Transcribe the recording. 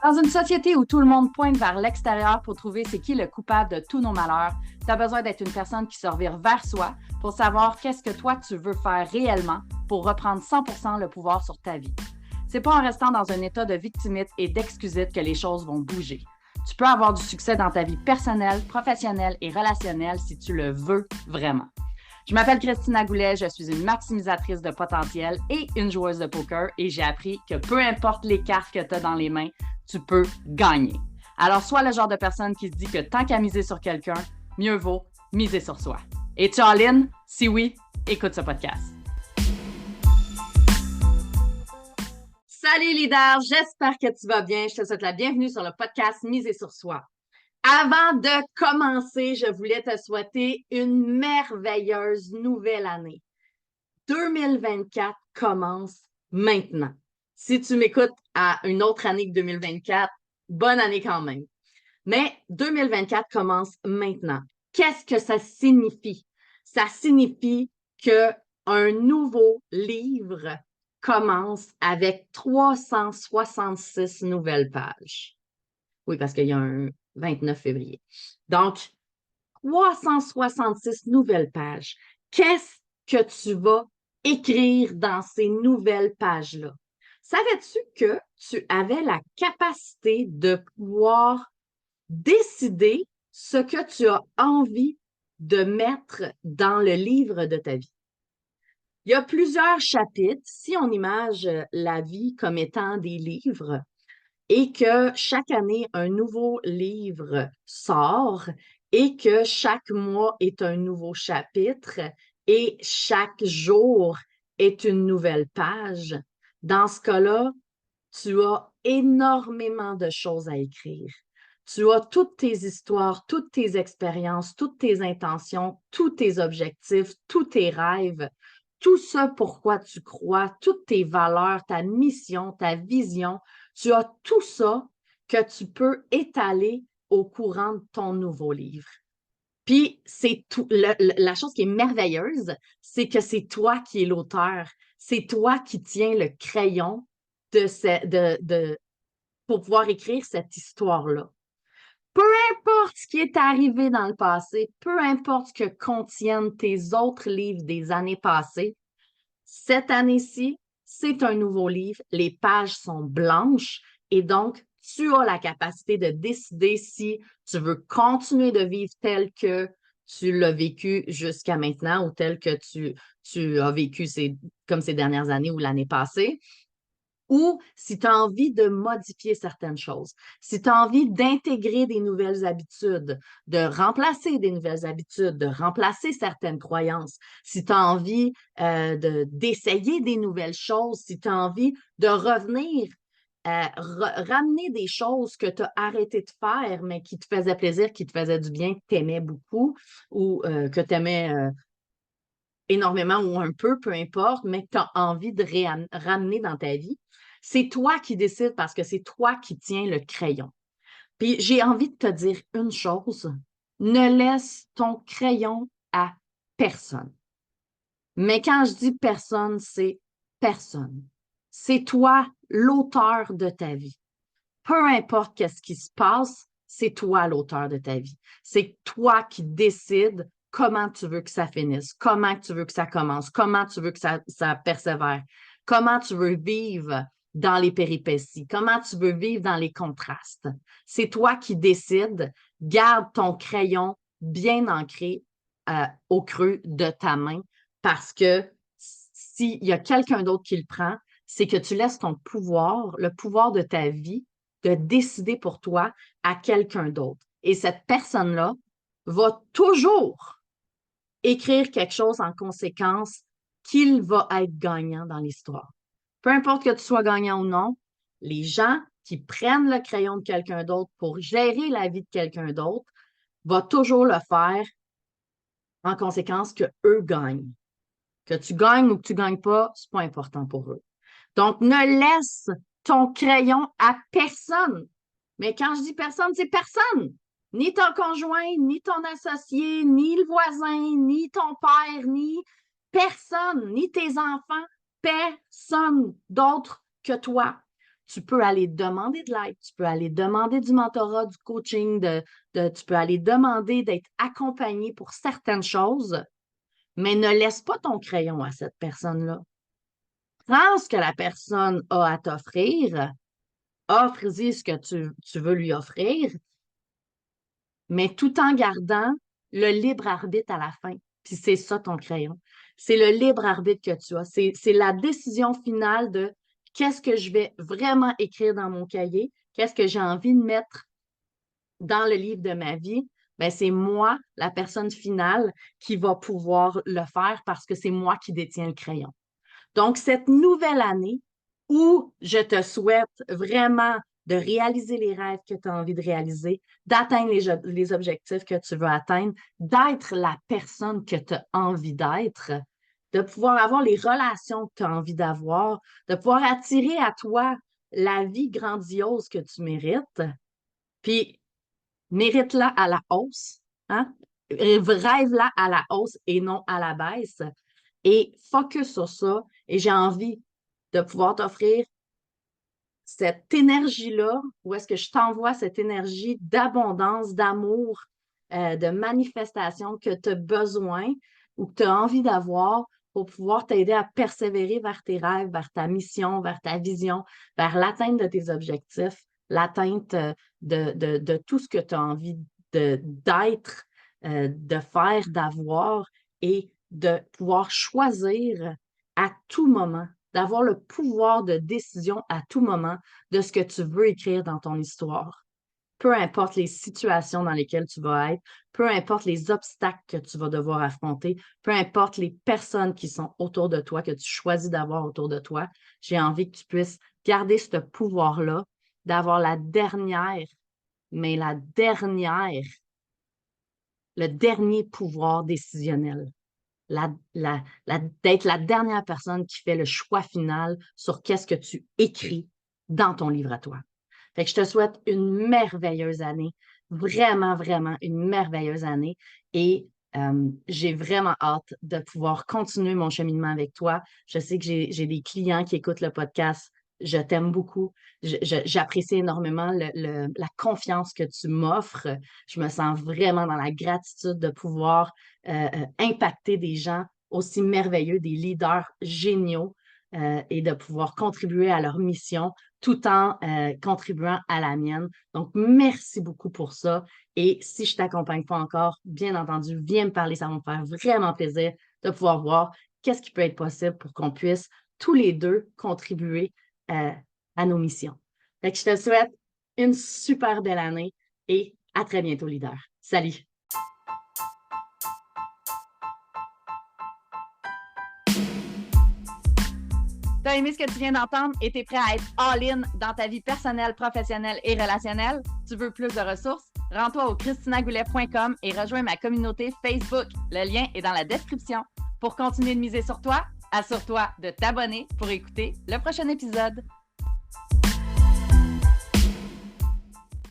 Dans une société où tout le monde pointe vers l'extérieur pour trouver c'est qui le coupable de tous nos malheurs, tu as besoin d'être une personne qui se revire vers soi pour savoir qu'est-ce que toi tu veux faire réellement pour reprendre 100% le pouvoir sur ta vie. C'est pas en restant dans un état de victimite et d'excusite que les choses vont bouger. Tu peux avoir du succès dans ta vie personnelle, professionnelle et relationnelle si tu le veux vraiment. Je m'appelle Christina Goulet, je suis une maximisatrice de potentiel et une joueuse de poker et j'ai appris que peu importe les cartes que tu as dans les mains, tu peux gagner. Alors, sois le genre de personne qui se dit que tant qu'à miser sur quelqu'un, mieux vaut miser sur soi. Es-tu all-in? Si oui, écoute ce podcast. Salut leader, j'espère que tu vas bien. Je te souhaite la bienvenue sur le podcast Miser sur soi. Avant de commencer, je voulais te souhaiter une merveilleuse nouvelle année. 2024 commence maintenant. Si tu m'écoutes à une autre année que 2024, bonne année quand même. Mais 2024 commence maintenant. Qu'est-ce que ça signifie? Ça signifie qu'un nouveau livre commence avec 366 nouvelles pages. Oui, parce qu'il y a un 29 février. Donc, 366 nouvelles pages. Qu'est-ce que tu vas écrire dans ces nouvelles pages-là? Savais-tu que tu avais la capacité de pouvoir décider ce que tu as envie de mettre dans le livre de ta vie? Il y a plusieurs chapitres. Si on image la vie comme étant des livres, et que chaque année, un nouveau livre sort et que chaque mois est un nouveau chapitre et chaque jour est une nouvelle page. Dans ce cas-là, tu as énormément de choses à écrire. Tu as toutes tes histoires, toutes tes expériences, toutes tes intentions, tous tes objectifs, tous tes rêves, tout ce pourquoi tu crois, toutes tes valeurs, ta mission, ta vision. Tu as tout ça que tu peux étaler au courant de ton nouveau livre. Puis, c'est tout. La chose qui est merveilleuse, c'est que c'est toi qui es l'auteur. C'est toi qui tiens le crayon pour pouvoir écrire cette histoire-là. Peu importe ce qui est arrivé dans le passé, peu importe ce que contiennent tes autres livres des années passées, cette année-ci, c'est un nouveau livre, les pages sont blanches et donc tu as la capacité de décider si tu veux continuer de vivre tel que tu l'as vécu jusqu'à maintenant ou tel que tu as vécu comme ces dernières années ou l'année passée, ou si tu as envie de modifier certaines choses, si tu as envie d'intégrer des nouvelles habitudes, de remplacer des nouvelles habitudes, de remplacer certaines croyances, si tu as envie d'essayer des nouvelles choses, si tu as envie de revenir, ramener des choses que tu as arrêté de faire, mais qui te faisaient plaisir, qui te faisaient du bien, que tu aimais beaucoup ou que tu aimais énormément ou un peu importe, mais que tu as envie de ramener dans ta vie. C'est toi qui décides parce que c'est toi qui tiens le crayon. Puis j'ai envie de te dire une chose, ne laisse ton crayon à personne. Mais quand je dis personne, c'est personne. C'est toi l'auteur de ta vie. Peu importe qu'est-ce qui se passe, c'est toi l'auteur de ta vie. C'est toi qui décides comment tu veux que ça finisse, comment tu veux que ça commence, comment tu veux que ça persévère, comment tu veux vivre dans les péripéties, comment tu veux vivre dans les contrastes. C'est toi qui décides. Garde ton crayon bien ancré au creux de ta main parce que s'il y a quelqu'un d'autre qui le prend, c'est que tu laisses ton pouvoir, le pouvoir de ta vie, de décider pour toi à quelqu'un d'autre. Et cette personne-là va toujours écrire quelque chose en conséquence qu'il va être gagnant dans l'histoire. Peu importe que tu sois gagnant ou non, les gens qui prennent le crayon de quelqu'un d'autre pour gérer la vie de quelqu'un d'autre vont toujours le faire en conséquence que eux gagnent. Que tu gagnes ou que tu ne gagnes pas, ce n'est pas important pour eux. Donc, ne laisse ton crayon à personne. Mais quand je dis personne, c'est personne. Ni ton conjoint, ni ton associé, ni le voisin, ni ton père, ni personne, ni tes enfants, personne d'autre que toi. tu peux aller demander de l'aide, tu peux aller demander du mentorat, du coaching, tu peux aller demander d'être accompagné pour certaines choses, mais ne laisse pas ton crayon à cette personne-là. Prends ce que la personne a à t'offrir, offre-y ce que tu veux lui offrir, mais tout en gardant le libre arbitre à la fin. Puis c'est ça ton crayon. C'est le libre arbitre que tu as. C'est la décision finale de qu'est-ce que je vais vraiment écrire dans mon cahier, qu'est-ce que j'ai envie de mettre dans le livre de ma vie. Bien, c'est moi, la personne finale, qui va pouvoir le faire parce que c'est moi qui détiens le crayon. Donc, cette nouvelle année où je te souhaite vraiment de réaliser les rêves que tu as envie de réaliser, d'atteindre les objectifs que tu veux atteindre, d'être la personne que tu as envie d'être, de pouvoir avoir les relations que tu as envie d'avoir, de pouvoir attirer à toi la vie grandiose que tu mérites, puis mérite-la à la hausse, hein? Rêve-la à la hausse et non à la baisse. Et focus sur ça. Et j'ai envie de pouvoir t'offrir cette énergie-là, où est-ce que je t'envoie cette énergie d'abondance, d'amour, de manifestation que tu as besoin ou que tu as envie d'avoir pour pouvoir t'aider à persévérer vers tes rêves, vers ta mission, vers ta vision, vers l'atteinte de tes objectifs, l'atteinte de tout ce que tu as envie d'être, de faire, d'avoir et de pouvoir choisir à tout moment, d'avoir le pouvoir de décision à tout moment de ce que tu veux écrire dans ton histoire. Peu importe les situations dans lesquelles tu vas être, peu importe les obstacles que tu vas devoir affronter, peu importe les personnes qui sont autour de toi, que tu choisis d'avoir autour de toi, j'ai envie que tu puisses garder ce pouvoir-là, d'avoir le dernier pouvoir décisionnel. D'être la dernière personne qui fait le choix final sur qu'est-ce que tu écris dans ton livre à toi. Fait que je te souhaite une merveilleuse année, vraiment, vraiment une merveilleuse année et j'ai vraiment hâte de pouvoir continuer mon cheminement avec toi. Je sais que j'ai des clients qui écoutent le podcast. Je t'aime beaucoup. J'apprécie énormément la confiance que tu m'offres. Je me sens vraiment dans la gratitude de pouvoir impacter des gens aussi merveilleux, des leaders géniaux et de pouvoir contribuer à leur mission tout en contribuant à la mienne. Donc, merci beaucoup pour ça. Et si je ne t'accompagne pas encore, bien entendu, viens me parler. Ça va me faire vraiment plaisir de pouvoir voir qu'est-ce qui peut être possible pour qu'on puisse tous les deux contribuer à nos missions. Fait que je te souhaite une super belle année et à très bientôt, leader. Salut! T'as aimé ce que tu viens d'entendre et t'es prêt à être all-in dans ta vie personnelle, professionnelle et relationnelle? Tu veux plus de ressources? Rends-toi au christinagoulet.com et rejoins ma communauté Facebook. Le lien est dans la description. Pour continuer de miser sur toi, assure-toi de t'abonner pour écouter le prochain épisode.